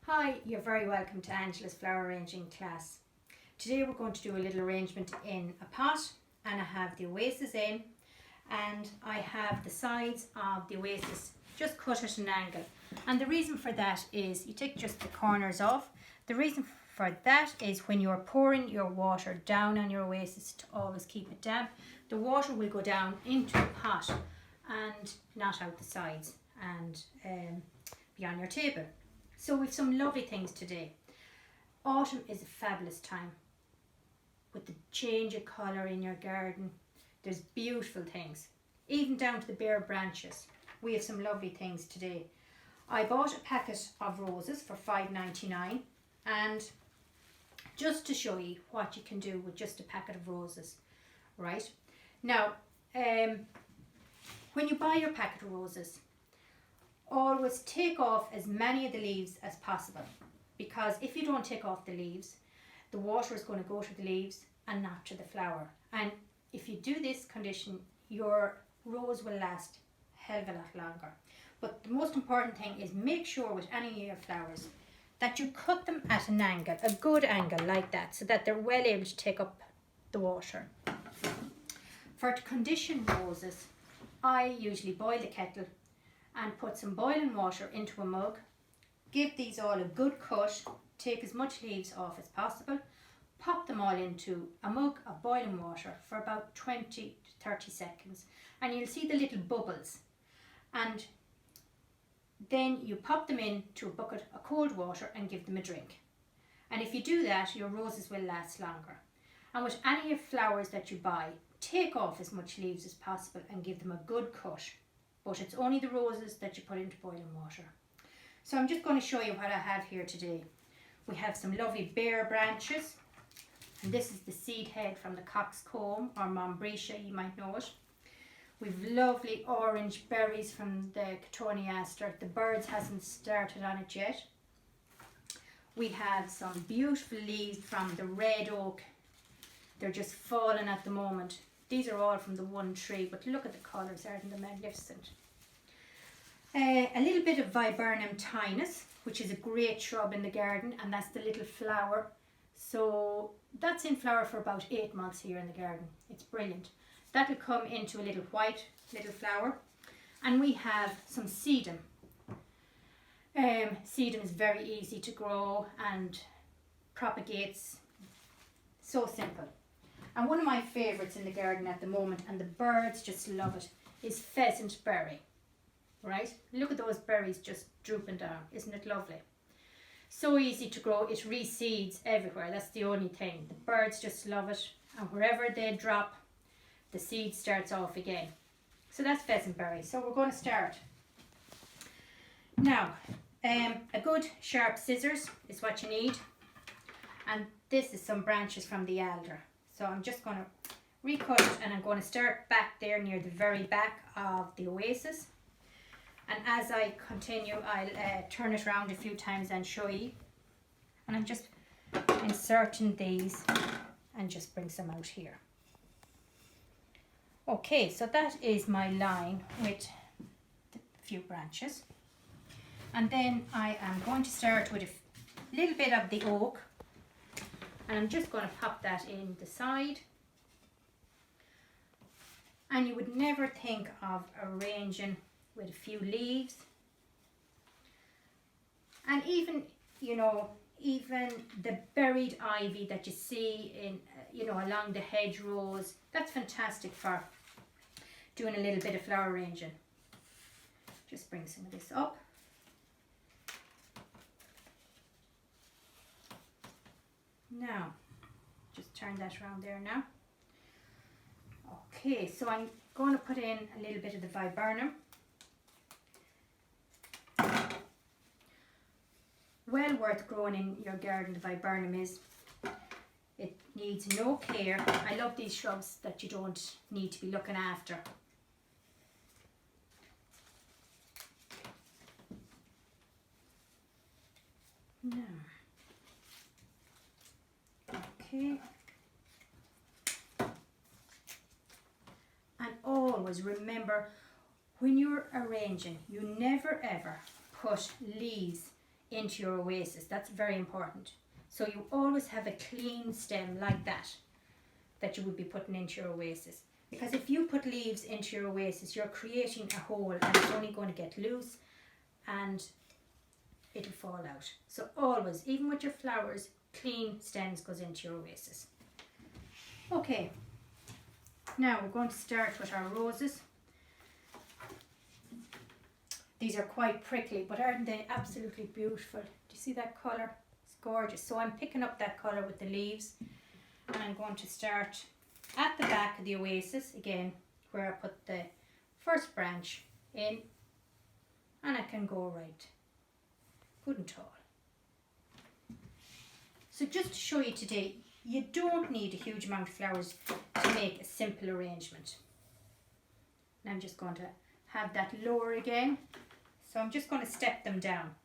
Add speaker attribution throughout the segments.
Speaker 1: Hi, you're very welcome to Angela's flower arranging class. Today we're going to do a little arrangement in a pot, and I have the oasis in, and I have the sides of the oasis just cut at an angle. And the reason for that is you take just the corners off. The reason for that is when you're pouring your water down on your oasis, to always keep it damp, the water will go down into the pot and not out the sides and be on your table. So we've some lovely things today. Autumn is a fabulous time with the change of colour in your garden. There's beautiful things, even down to the bare branches. We have some lovely things today. I bought a packet of roses for $5.99, and just to show you what you can do with just a packet of roses, right? Now, when you buy your packet of roses, always take off as many of the leaves as possible, because if you don't take off the leaves, the water is going to go to the leaves and not to the flower. And if you do this condition, your rose will last a hell of a lot longer. But the most important thing is make sure with any of your flowers that you cut them at an angle, a good angle like that, so that they're well able to take up the water. For to condition roses, I usually boil the kettle and put some boiling water into a mug. Give these all a good cut, take as much leaves off as possible, pop them all into a mug of boiling water for about 20 to 30 seconds, and you'll see the little bubbles. And then you pop them into a bucket of cold water and give them a drink. And if you do that, your roses will last longer. And with any of flowers that you buy, take off as much leaves as possible and give them a good cut. But it's only the roses that you put into boiling water. So I'm just going to show you what I have here today. We have some lovely bare branches, and this is the seed head from the coxcomb or Mombretia, you might know it. We've lovely orange berries from the cotoneaster. The birds hasn't started on it yet. We have some beautiful leaves from the red oak. They're just falling at the moment. These are all from the one tree, but look at the colours, aren't they magnificent? A little bit of Viburnum tinus, which is a great shrub in the garden, and that's the little flower. So that's in flower for about 8 months here in the garden. It's brilliant. That'll come into a little white little flower. And we have some sedum. Sedum is very easy to grow and propagates. So simple. And one of my favourites in the garden at the moment, and the birds just love it, is Pheasant Berry. Right? Look at those berries just drooping down. Isn't it lovely? So easy to grow. It reseeds everywhere. That's the only thing. The birds just love it. And wherever they drop, the seed starts off again. So that's Pheasant Berry. So we're going to start. Now, a good sharp scissors is what you need. And this is some branches from the alder. So I'm just going to recut it, and I'm going to start back there near the very back of the oasis. And as I continue, I'll turn it around a few times and show you. And I'm just inserting these and just bring some out here. Okay, so that is my line with the few branches. And then I am going to start with a little bit of the oak. And I'm just going to pop that in the side. And you would never think of arranging with a few leaves. And even, even the buried ivy that you see in, along the hedgerows, that's fantastic for doing a little bit of flower arranging. Just bring some of this up. Now, just turn that around there now. Okay, so I'm going to put in a little bit of the Viburnum. Well worth growing in your garden, the Viburnum is. It needs no care. I love these shrubs that you don't need to be looking after. Now. Okay. And always remember, when you're arranging, you never ever put leaves into your oasis. That's very important. So you always have a clean stem like that you would be putting into your oasis. Because if you put leaves into your oasis, you're creating a hole and it's only going to get loose and it'll fall out. So always, even with your flowers, clean stems goes into your oasis. Okay, now we're going to start with our roses. These are quite prickly, but aren't they absolutely beautiful? Do you see that colour? It's gorgeous. So I'm picking up that colour with the leaves, and I'm going to start at the back of the oasis again, where I put the first branch in, and I can go right good and tall. So just to show you today, you don't need a huge amount of flowers to make a simple arrangement. And I'm just going to have that lower again. So I'm just going to step them down.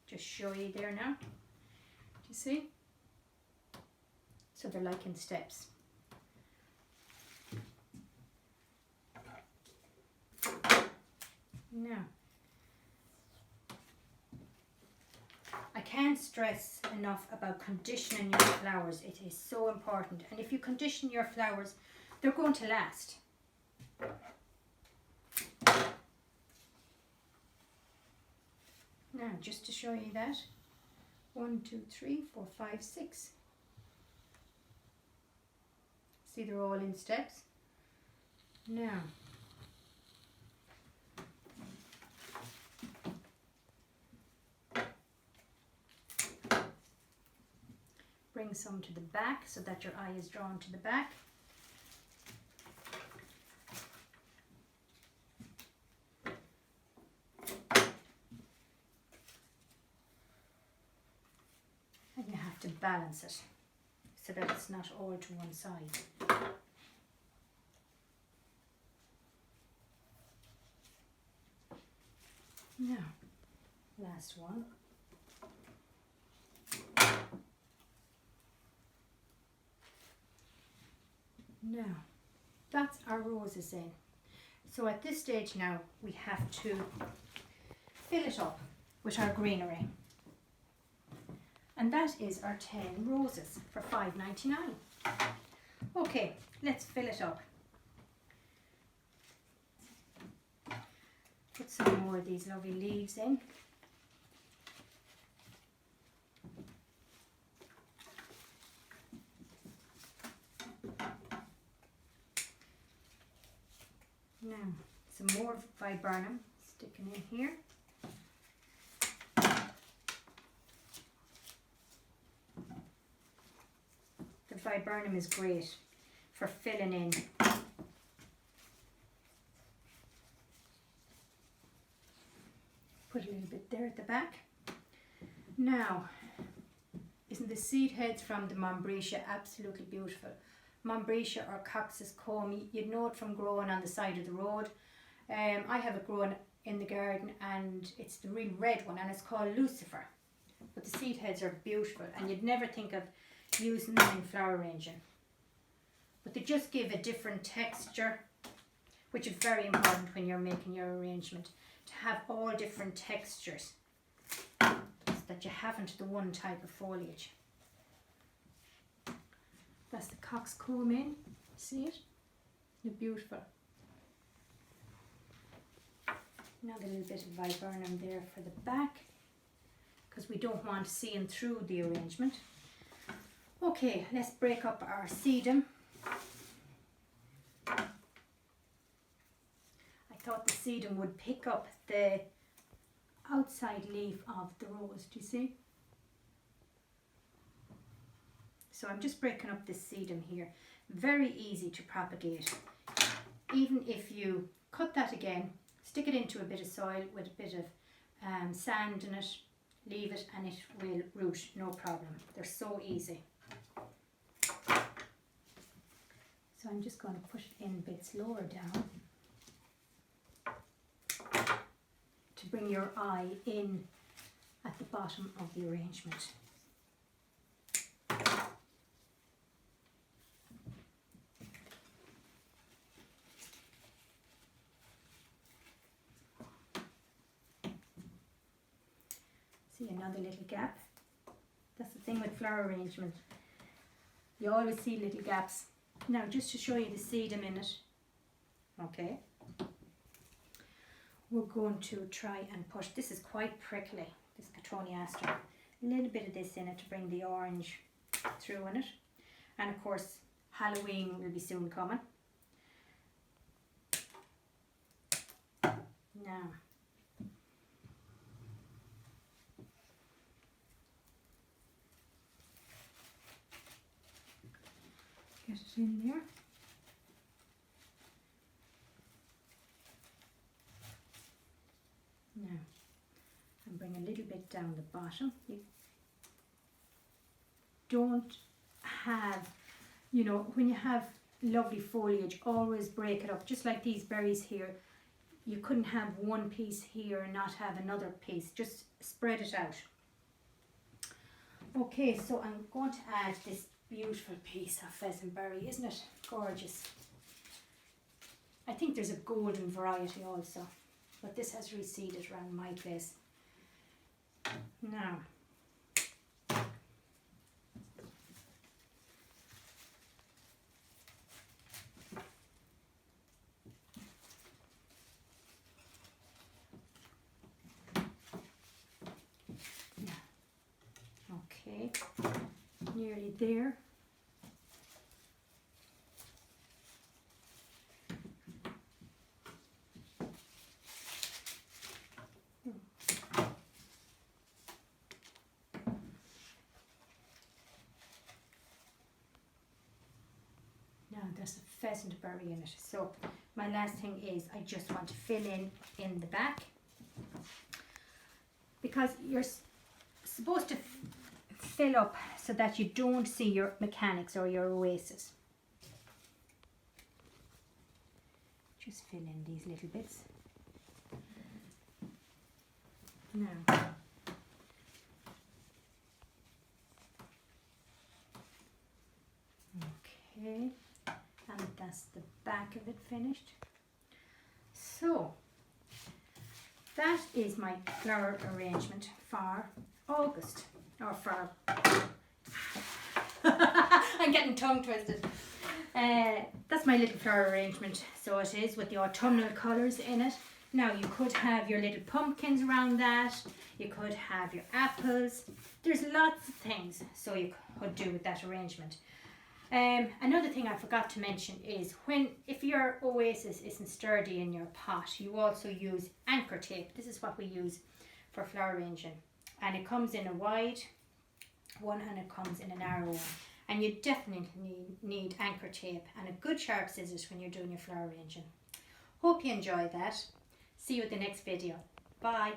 Speaker 1: Just show you there now. Do you see? So they're like in steps. Now, I can't stress enough about conditioning your flowers. It is so important. And if you condition your flowers, they're going to last. Now, just to show you that, 1, 2, 3, 4, 5, 6. See, they're all in steps. Now, bring some to the back so that your eye is drawn to the back. And you have to balance it so that it's not all to one side. Now, last one. Now, that's our roses in. So at this stage now, we have to fill it up with our greenery. And that is our 10 roses for $5.99. Okay, let's fill it up. Put some more of these lovely leaves in. Now, some more Viburnum sticking in here. The Viburnum is great for filling in. Put a little bit there at the back. Now, isn't the seed heads from the Mombretia absolutely beautiful? Mombretia or Cox's comb, you'd know it from growing on the side of the road. I have it growing in the garden and it's the real red one and it's called Lucifer. But the seed heads are beautiful and you'd never think of using them in flower arranging. But they just give a different texture, which is very important when you're making your arrangement, to have all different textures so that you haven't the one type of foliage. That's the coxcomb in, see it? They're beautiful. Another little bit of Viburnum there for the back, because we don't want seeing through the arrangement. Okay, let's break up our sedum. I thought the sedum would pick up the outside leaf of the rose, do you see? So I'm just breaking up this sedum here. Very easy to propagate. Even if you cut that again, stick it into a bit of soil with a bit of sand in it, leave it and it will root, no problem. They're so easy. So I'm just going to push it in bits lower down to bring your eye in at the bottom of the arrangement. See another little gap. That's the thing with flower arrangement. You always see little gaps. Now just to show you the sedum in it. Okay. We're going to try and push. This is quite prickly, this Cotoneaster. A little bit of this in it to bring the orange through in it. And of course, Halloween will be soon coming. Now, get it in there. Now, and bring a little bit down the bottom. You don't have, you know, when you have lovely foliage, always break it up. Just like these berries here, you couldn't have one piece here and not have another piece. Just spread it out. Okay, so I'm going to add this beautiful piece of Pheasant Berry. Isn't it gorgeous? I think there's a golden variety also, but this has reseeded around my place. Now, okay, nearly there. Now there's a Pheasant Berry in it. So my last thing is I just want to fill in the back, because you're supposed to fill up so that you don't see your mechanics or your oasis. Just fill in these little bits. Now, okay, and that's the back of it finished. So that is my flower arrangement for August, or for I'm getting tongue twisted. That's my little flower arrangement. So it is with the autumnal colours in it. Now you could have your little pumpkins around that. You could have your apples. There's lots of things so you could do with that arrangement. Another thing I forgot to mention is if your oasis isn't sturdy in your pot, you also use anchor tape. This is what we use for flower arranging, and it comes in a wide one and it comes in a narrow one, and you definitely need anchor tape and a good sharp scissors when you're doing your flower arranging. Hope you enjoyed that. See you at the next video. Bye.